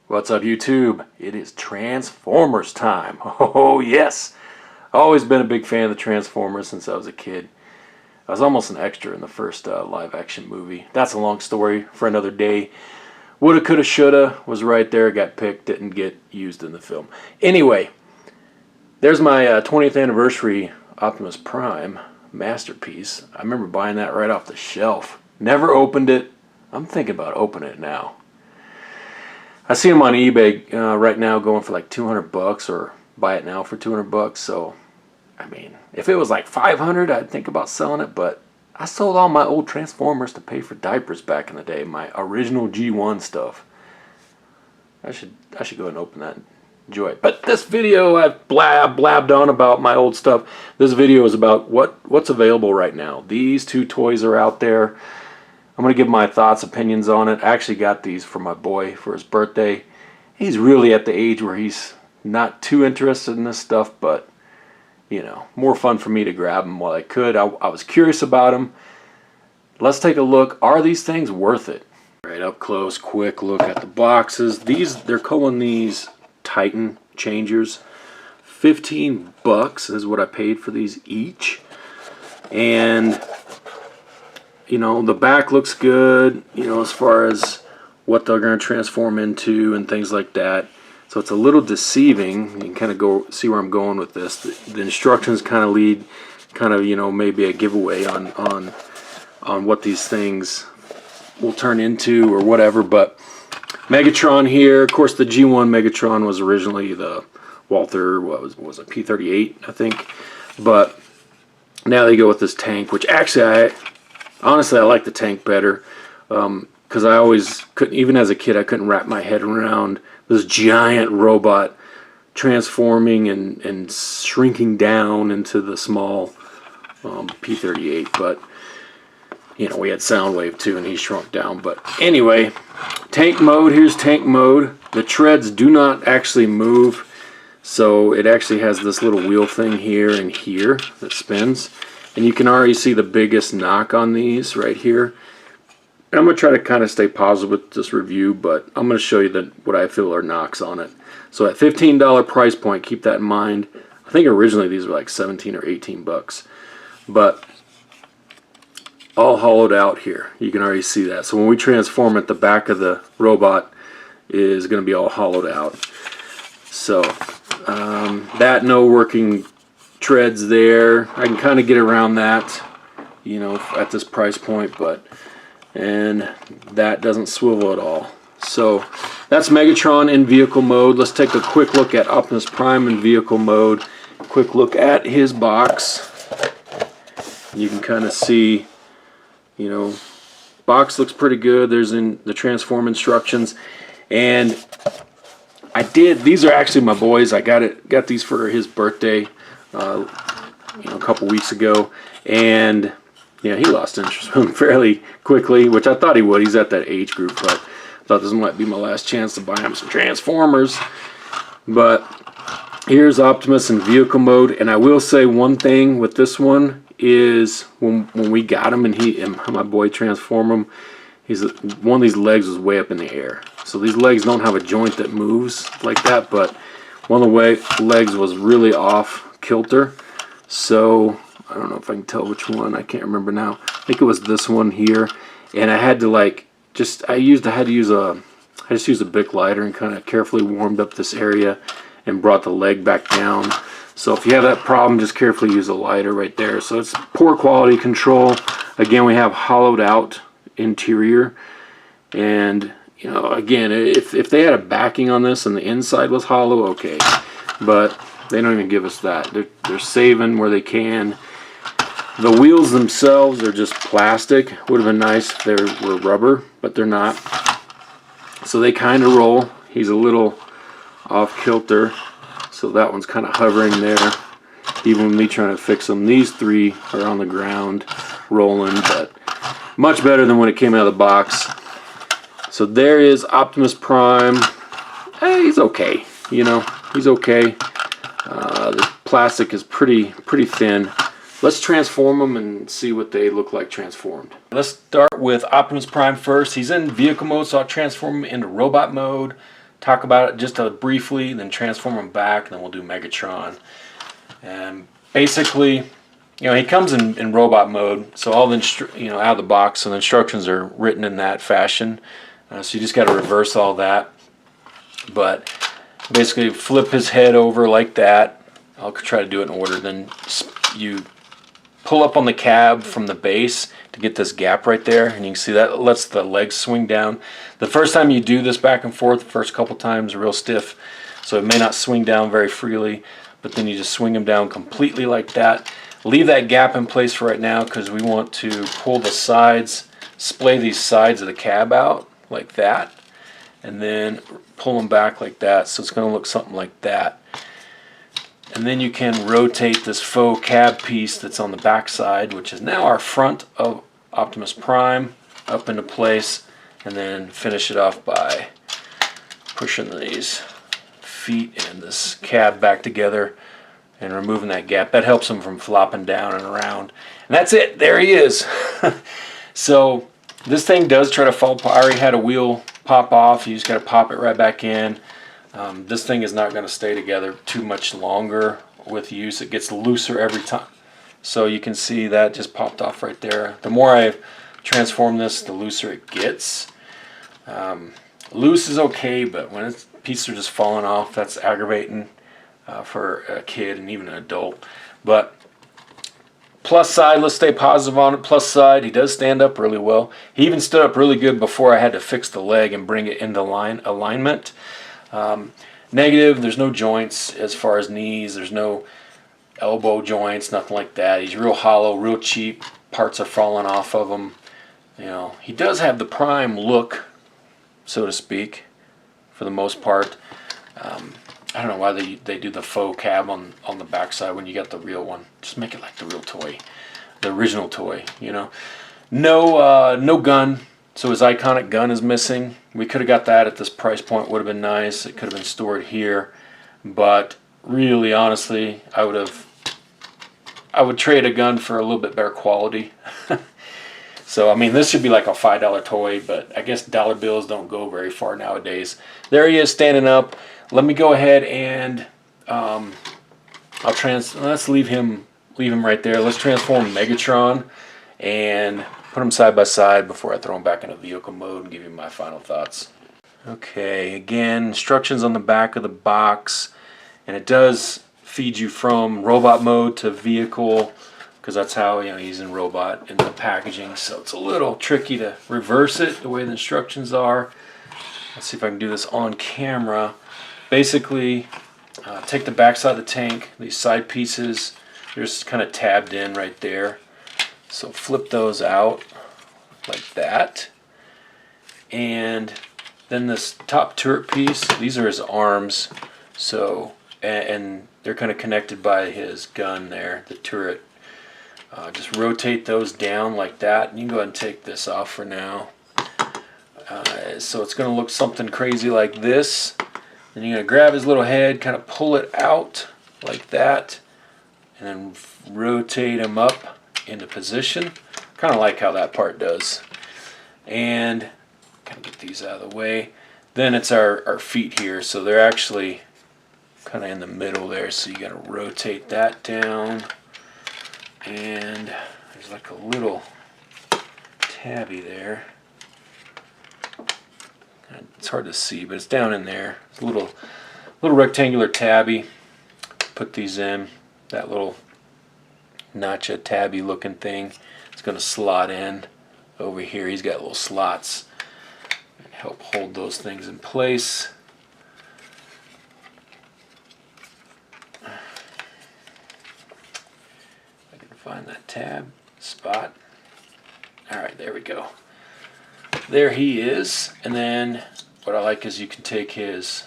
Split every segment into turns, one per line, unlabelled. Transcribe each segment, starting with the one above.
What's up, YouTube? It is Transformers time. Oh, yes. I've always been a big fan of the Transformers since I was a kid. I was almost an extra in the first live-action movie. That's a long story for another day. Woulda, coulda, shoulda was right there. Got picked, didn't get used in the film. Anyway, there's my 20th anniversary Optimus Prime masterpiece. I remember buying that right off the shelf. Never opened it. I'm thinking about opening it now. I see them on eBay right now going for like 200 bucks, or buy it now for 200 bucks. So, I mean, if it was like 500, I'd think about selling it. But I sold all my old Transformers to pay for diapers back in the day, my original G1 stuff. I should go ahead and open that and enjoy it. But this video, I've blabbed on about my old stuff. This video is about what's available right now. These two toys are out there. I'm going to give my thoughts, opinions on it. I actually got these for my boy for his birthday. He's really at the age where he's not too interested in this stuff, but, you know, more fun for me to grab them while I could. I was curious about them. Let's take a look. Are these things worth it? Right up close, quick look at the boxes. They're calling these Titan changers. 15 bucks is what I paid for these each. And you know, the back looks good, you know, as far as what they're going to transform into and things like that. So it's a little deceiving. You can kind of go see where I'm going with this. The instructions kind of lead, you know, maybe a giveaway on what these things will turn into or whatever. But Megatron here, of course, the G1 Megatron was originally the Walther, what was it, P-38, I think. But now they go with this tank, which actually honestly, I like the tank better, because I always couldn't, even as a kid, I couldn't wrap my head around this giant robot transforming and shrinking down into the small P-38. But, you know, we had Soundwave too, and he shrunk down. But anyway, tank mode, here's tank mode. The treads do not actually move, so it actually has this little wheel thing here and here that spins. And you can already see the biggest knock on these right here. And I'm going to try to kind of stay positive with this review, but I'm going to show you what I feel are knocks on it. So at $15 price point, keep that in mind. I think originally these were like 17 or 18 bucks. But all hollowed out here. You can already see that. So when we transform it, the back of the robot is going to be all hollowed out. So that no working treads there. I can kind of get around that, you know, at this price point, and that doesn't swivel at all. So that's Megatron in vehicle mode. Let's take a quick look at Optimus Prime in vehicle mode. Quick look at his box. You can kind of see, you know, box looks pretty good. There's in the transform instructions, and these are actually my boys. I got these for his birthday. You know, a couple weeks ago, and yeah, he lost interest in them fairly quickly, which I thought he would. He's at that age group, but I thought this might be my last chance to buy him some Transformers. But here's Optimus in vehicle mode, and I will say one thing with this one is when we got him and my boy transformed him, one of these legs was way up in the air. So these legs don't have a joint that moves like that, but one of the legs was really off kilter. So I don't know if I can tell which one. I can't remember now. I think it was this one here, and I had to like I had to use a Bic lighter and kind of carefully warmed up this area and brought the leg back down. So if you have that problem, just carefully use a lighter right there. So it's poor quality control. Again, we have hollowed out interior, and you know, again, if they had a backing on this and the inside was hollow, okay, but they don't even give us that. They're saving where they can. The wheels themselves are just plastic. Would have been nice if they were rubber, but they're not. So they kind of roll. He's a little off kilter, so that one's kind of hovering there. Even with me trying to fix them, these three are on the ground rolling, but much better than when it came out of the box. So there is Optimus Prime. He's okay. You know, he's okay. The plastic is pretty thin. Let's transform them and see what they look like transformed. Let's start with Optimus Prime first. He's in vehicle mode, so I'll transform him into robot mode. talk about it just briefly, then transform him back, and then we'll do Megatron. And basically, he comes in robot mode, so all the out of the box, so the instructions are written in that fashion. So you just got to reverse all that. But basically, flip his head over like that. I'll try to do it in order. Then you pull up on the cab from the base to get this gap right there, and you can see that lets the legs swing down. The first time you do this back and forth, the first couple times are real stiff, so it may not swing down very freely, but then you just swing them down completely like that. Leave that gap in place for right now because we want to pull the sides, splay these sides of the cab out like that, and then pull them back like that, so it's going to look something like that. And then you can rotate this faux cab piece that's on the back side, which is now our front of Optimus Prime, up into place, and then finish it off by pushing these feet and this cab back together and removing that gap. That helps him from flopping down and around. And that's it. There he is. So this thing does try to fall apart. I already had a wheel pop off. You just got to pop it right back in. This thing is not going to stay together too much longer with use. It gets looser every time. So you can see that just popped off right there. The more I transform this, the looser it gets. Loose is okay, but when pieces are just falling off, that's aggravating for a kid and even an adult. But plus side, let's stay positive on it. Plus side, he does stand up really well. He even stood up really good before I had to fix the leg and bring it into alignment. Negative, there's no joints as far as knees. There's no elbow joints, nothing like that. He's real hollow, real cheap. Parts are falling off of him. He does have the Prime look, so to speak, for the most part. I don't know why they do the faux cab on the backside when you got the real one. Just make it like the real toy, the original toy. No gun. So his iconic gun is missing. We could have got that at this price point. Would have been nice. It could have been stored here. But really, honestly, I would trade a gun for a little bit better quality. So, I mean, this should be like a $5 toy, but I guess dollar bills don't go very far nowadays. There he is standing up. Let me go ahead and let's leave him right there. Let's transform Megatron and put them side by side before I throw them back into vehicle mode and give you my final thoughts. Okay, again, instructions on the back of the box, and it does feed you from robot mode to vehicle because that's how he's in robot in the packaging. So it's a little tricky to reverse it the way the instructions are. Let's see if I can do this on camera. Basically, take the back side of the tank. These side pieces, they're just kind of tabbed in right there. So flip those out like that. And then this top turret piece, these are his arms. So, and they're kind of connected by his gun there, the turret. Just rotate those down like that. And you can go ahead and take this off for now. So it's going to look something crazy like this. Then you're going to grab his little head, kind of pull it out like that. And then rotate him up into position. Kind of like how that part does. And kind of get these out of the way. Then it's our feet here, so they're actually kind of in the middle there, so you got to rotate that down. And there's like a little tabby there. It's hard to see, but it's down in there. It's a little rectangular tabby. Put these in. That little notcha tabby looking thing. It's going to slot in over here. He's got little slots that help hold those things in place. I can find that tab spot. Alright, there we go. There he is. And then what I like is you can take his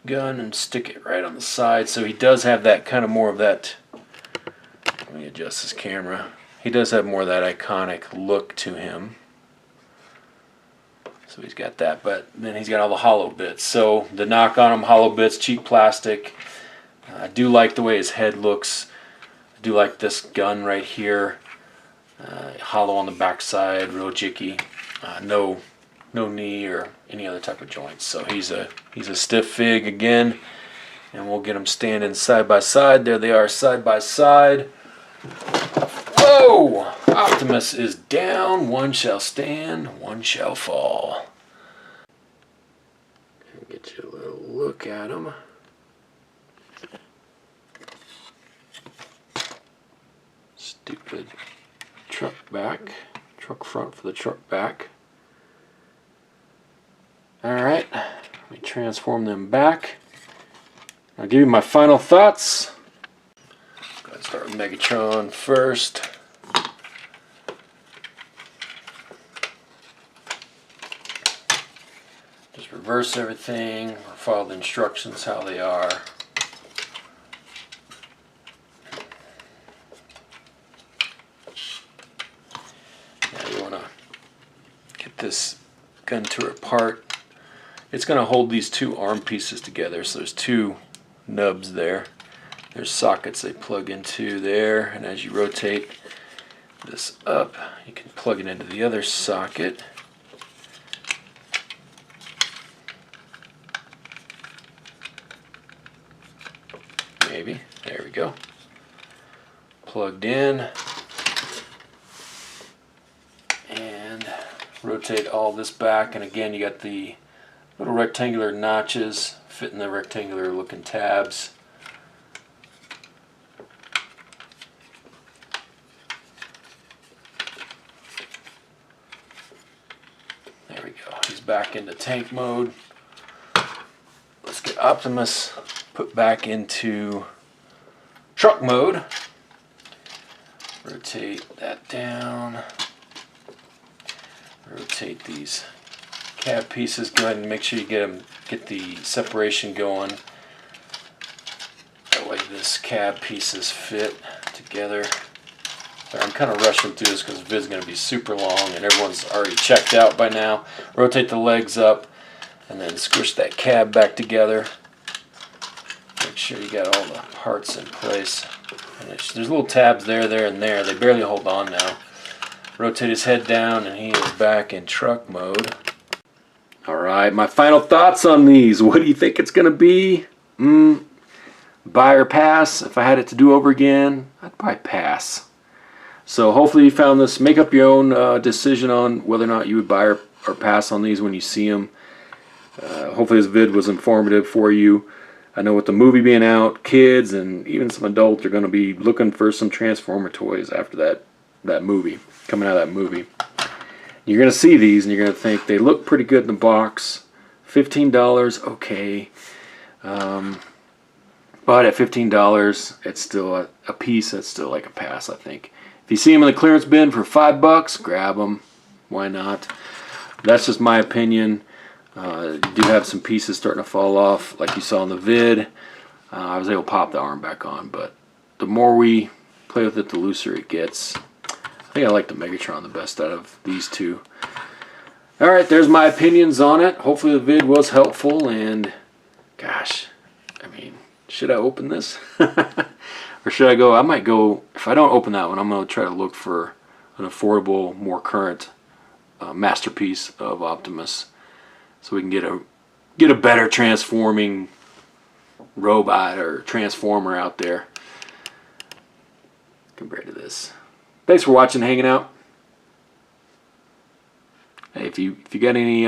gun and stick it right on the side. So he does have that kind of more of that. Let me adjust his camera. He does have more of that iconic look to him. So he's got that, but then he's got all the hollow bits. So the knock on him, hollow bits, cheap plastic. I do like the way his head looks. I do like this gun right here. Hollow on the back side, real jicky. No no knee or any other type of joints. So he's a stiff fig again, and we'll get them standing side by side. There they are, side by side. Whoa! Optimus is down. One shall stand, one shall fall. Get you a little look at him. Stupid truck front for the truck back. Alright, let me transform them back. I'll give you my final thoughts. Go ahead and start with Megatron first. Just reverse everything, or follow the instructions how they are. Now you want to get this gun turret part. It's going to hold these two arm pieces together, so there's two nubs there. There's sockets they plug into there, and as you rotate this up, you can plug it into the other socket. Maybe. There we go. Plugged in. And rotate all this back, and again you got the little rectangular notches fitting the rectangular looking tabs. There we go. He's back into tank mode. Let's get Optimus put back into truck mode. Rotate that down. Rotate these cab pieces. Go ahead and make sure you get the separation going. That way this cab pieces fit together. Sorry, I'm kind of rushing through this because the vid's going to be super long and everyone's already checked out by now. Rotate the legs up and then squish that cab back together. Make sure you got all the parts in place. And there's little tabs there, and there. They barely hold on now. Rotate his head down and he is back in truck mode. Alright, my final thoughts on these. What do you think it's going to be? Buy or pass? If I had it to do over again, I'd probably pass. So hopefully you found this. Make up your own decision on whether or not you would buy or pass on these when you see them. Hopefully this vid was informative for you. I know with the movie being out, kids and even some adults are going to be looking for some Transformer toys after that movie, coming out of that movie. You're going to see these and you're going to think they look pretty good in the box. $15, okay. But at $15, it's still a piece that's still like a pass, I think. If you see them in the clearance bin for $5, grab them. Why not? That's just my opinion. You do have some pieces starting to fall off, like you saw in the vid. I was able to pop the arm back on, but the more we play with it, the looser it gets. I think I like the Megatron the best out of these two. Alright, there's my opinions on it. Hopefully the vid was helpful, and gosh, I mean, should I open this? Or should I go? I might go, if I don't open that one, I'm going to try to look for an affordable, more current masterpiece of Optimus, so we can get a better transforming robot or transformer out there compared to this. Thanks for watching, hanging out. Hey, if you got any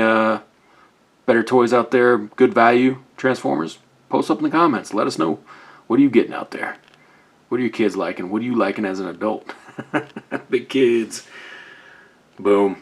better toys out there, good value Transformers, post up in the comments. Let us know. What are you getting out there? What are your kids liking? What are you liking as an adult? Big kids. Boom.